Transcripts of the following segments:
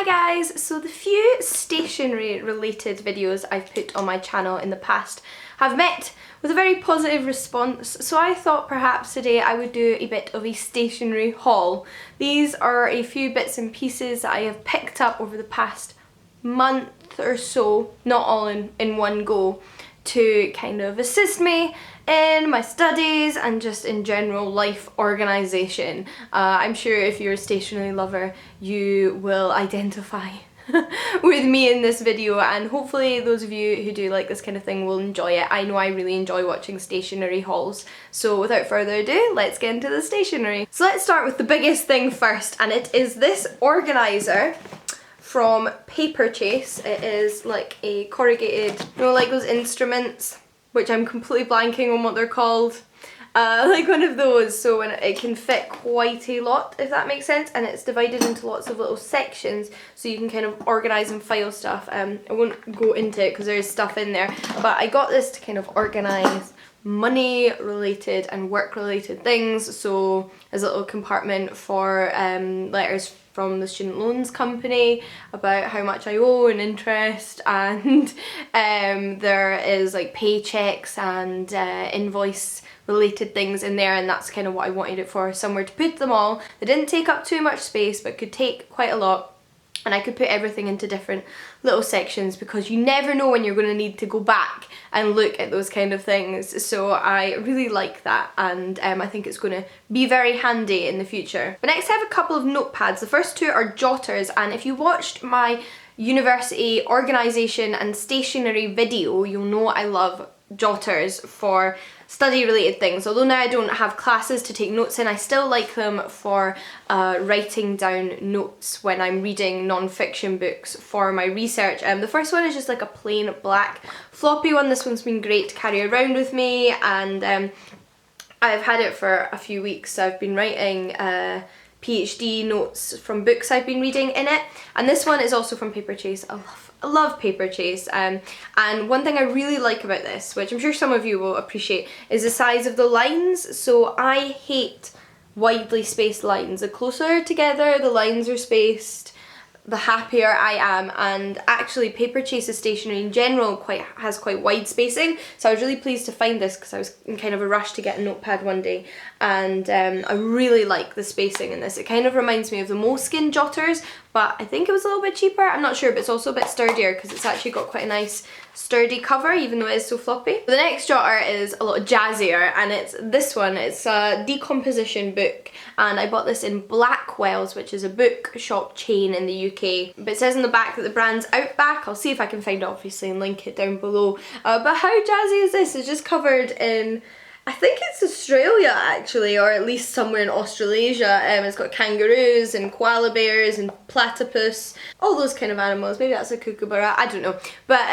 Hi guys! So the few stationery related videos I've put on my channel in the past have met with a very positive response, so I thought perhaps today I would do a bit of a stationery haul. These are a few bits and pieces that I have picked up over the past month or so, not all in one go, to kind of assist me in my studies and just in general life organisation. I'm sure if you're a stationery lover you will identify with me in this video, and hopefully those of you who do like this kind of thing will enjoy it. I know I really enjoy watching stationery hauls, so without further ado, let's get into the stationery. So let's start with the biggest thing first, and it is this organiser from Paperchase. It is like a corrugated, you know, like those instruments, which I'm completely blanking on what they're called. Like one of those, so when it can fit quite a lot, if that makes sense, and it's divided into lots of little sections so you can kind of organise and file stuff. I won't go into it because there is stuff in there, but I got this to kind of organise money related and work related things. So there's a little compartment for letters from the student loans company about how much I owe and interest, and there is like paychecks and invoice related things in there, and that's kind of what I wanted it for, somewhere to put them all. They didn't take up too much space but could take quite a lot, and I could put everything into different little sections because you never know when you're going to need to go back and look at those kind of things. So I really like that, and I think it's going to be very handy in the future. But next I have a couple of notepads. The first two are jotters, and if you watched my university organisation and stationery video, you'll know I love jotters for study related things. Although now I don't have classes to take notes in, I still like them for writing down notes when I'm reading non-fiction books for my research. The first one is just like a plain black floppy one. This one's been great to carry around with me, and I've had it for a few weeks. I've been writing PhD notes from books I've been reading in it, and this one is also from Paperchase. I love Paperchase, and one thing I really like about this, which I'm sure some of you will appreciate, is the size of the lines. So I hate widely spaced lines. The closer together the lines are spaced, the happier I am, and actually Paperchase's stationery in general has quite wide spacing, so I was really pleased to find this because I was in kind of a rush to get a notepad one day, and I really like the spacing in this. It kind of reminds me of the Moleskine jotters, but I think it was a little bit cheaper, I'm not sure, but it's also a bit sturdier because it's actually got quite a nice sturdy cover even though it is so floppy. The next jotter is a lot jazzier, and it's this one. It's a decomposition book, and I bought this in Blackwell's, which is a bookshop chain in the UK. But it says in the back that the brand's Outback. I'll see if I can find it obviously and link it down below. But how jazzy is this? It's just covered in, I think it's Australia actually, or at least somewhere in Australasia. It's got kangaroos and koala bears and platypus, all those kind of animals. Maybe that's a kookaburra, I don't know. But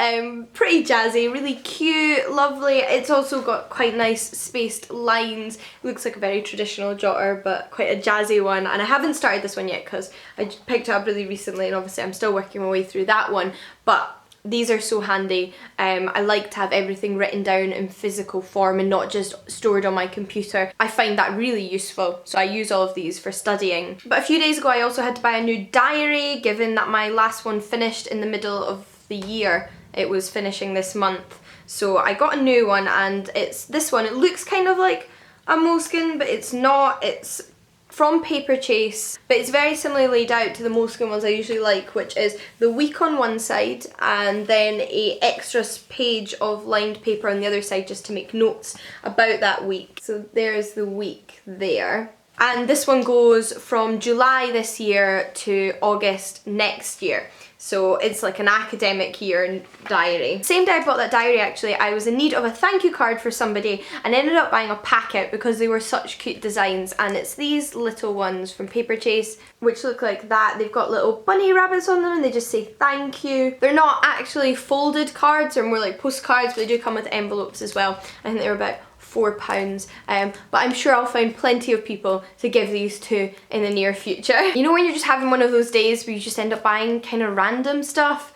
pretty jazzy, really cute, lovely. It's also got quite nice spaced lines. It looks like a very traditional jotter, but quite a jazzy one. And I haven't started this one yet because I picked it up really recently, and obviously I'm still working my way through that one. But these are so handy. I like to have everything written down in physical form and not just stored on my computer. I find that really useful, so I use all of these for studying. But a few days ago I also had to buy a new diary, given that my last one finished in the middle of the year. It was finishing this month. So I got a new one, and it's this one. It looks kind of like a Moleskine, but it's not. It's from Paperchase, but it's very similarly laid out to the Moleskine ones I usually like, which is the week on one side and then a extra page of lined paper on the other side just to make notes about that week. So there's the week there. And this one goes from July this year to August next year. So it's like an academic year diary. Same day I bought that diary actually, I was in need of a thank you card for somebody and ended up buying a packet because they were such cute designs, and it's these little ones from Paperchase which look like that. They've got little bunny rabbits on them and they just say thank you. They're not actually folded cards, they're more like postcards, but they do come with envelopes as well. I think they're about £4, but I'm sure I'll find plenty of people to give these to in the near future. You know when you're just having one of those days where you just end up buying kind of random stuff?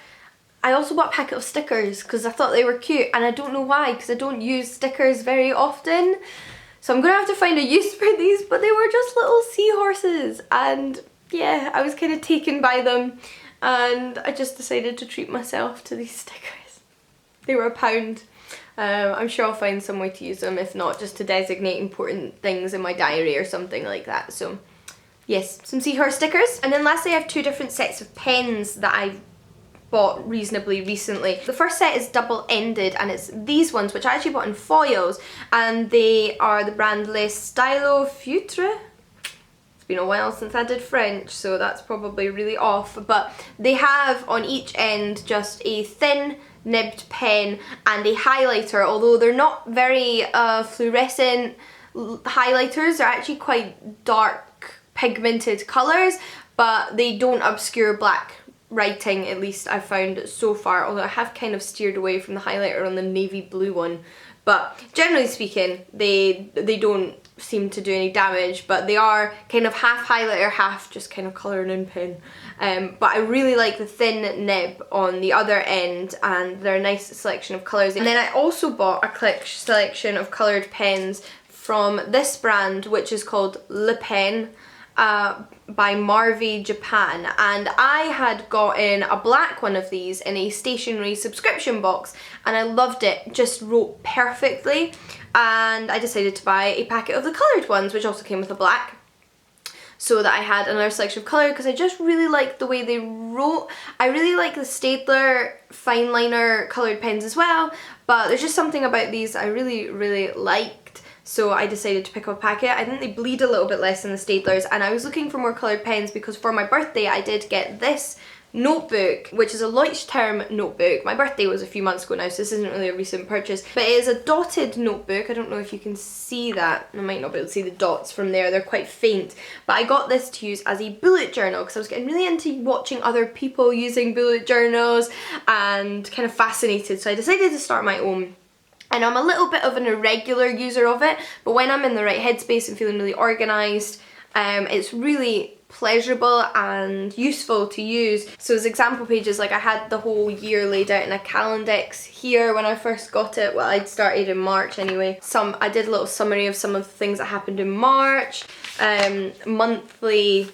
I also bought a packet of stickers because I thought they were cute, and I don't know why, because I don't use stickers very often. So I'm gonna have to find a use for these, but they were just little seahorses, and yeah, I was kind of taken by them. and I just decided to treat myself to these stickers. They were £1. I'm sure I'll find some way to use them, if not just to designate important things in my diary or something like that. So yes, some seahorse stickers. And then lastly I have 2 different sets of pens that I've bought reasonably recently. The first set is double-ended, and it's these ones, which I actually bought in foils, and they are the brand Les Stylo Feutre. It's been a while since I did French, so that's probably really off, but they have on each end just a thin nibbed pen and a highlighter, although they're not very fluorescent highlighters. They're actually quite dark pigmented colours, but they don't obscure black writing, at least I've found so far, although I have kind of steered away from the highlighter on the navy blue one. But generally speaking, they don't seem to do any damage, but they are kind of half highlighter, half just kind of colouring in pen. But I really like the thin nib on the other end, and they're a nice selection of colours. And then I also bought a selection of coloured pens from this brand, which is called Le Pen, by Marvey Japan, and I had gotten a black one of these in a stationery subscription box and I loved it. Just wrote perfectly, and I decided to buy a packet of the coloured ones, which also came with a black, so that I had another selection of colour, because I just really liked the way they wrote. I really like the Staedtler fine liner coloured pens as well, but there's just something about these I really liked. So I decided to pick up a packet. I think they bleed a little bit less than the Staedtlers, and I was looking for more coloured pens because for my birthday I did get this notebook, which is a Leuchtturm notebook. My birthday was a few months ago now, so this isn't really a recent purchase, but it is a dotted notebook. I don't know if you can see that. I might not be able to see the dots from there, they're quite faint, but I got this to use as a bullet journal because I was getting really into watching other people using bullet journals and kind of fascinated, so I decided to start my own. And I'm a little bit of an irregular user of it, but when I'm in the right headspace and feeling really organised, it's really pleasurable and useful to use. So as example pages, like I had the whole year laid out in a calendex here when I first got it. Well, I'd started in March anyway. I did a little summary of some of the things that happened in March, monthly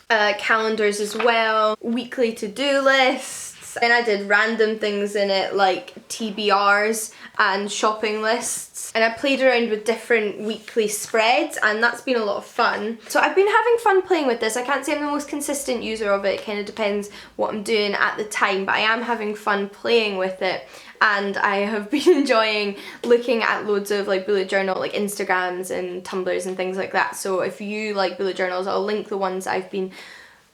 calendars as well, weekly to-do lists. And I did random things in it like TBRs and shopping lists, and I played around with different weekly spreads, and that's been a lot of fun. So I've been having fun playing with this. I can't say I'm the most consistent user of it, it kind of depends what I'm doing at the time, but I am having fun playing with it, and I have been enjoying looking at loads of like bullet journal, like Instagrams and Tumblrs and things like that. So if you like bullet journals, I'll link the ones I've been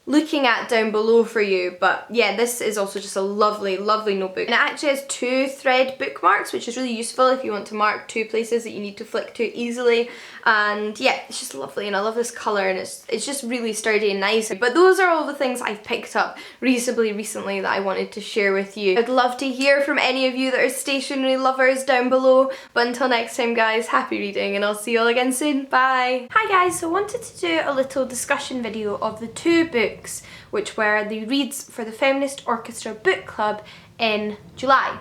looking at down below for you. But yeah, this is also just a lovely notebook, and it actually has 2 thread bookmarks, which is really useful if you want to mark 2 places that you need to flick to easily. And yeah, it's just lovely, and I love this colour, and it's just really sturdy and nice. But those are all the things I've picked up reasonably recently that I wanted to share with you. I'd love to hear from any of you that are stationery lovers down below. But until next time guys, happy reading, and I'll see you all again soon. Bye! Hi guys, so I wanted to do a little discussion video of the 2 books which were the reads for the Feminist Orchestra book club in July.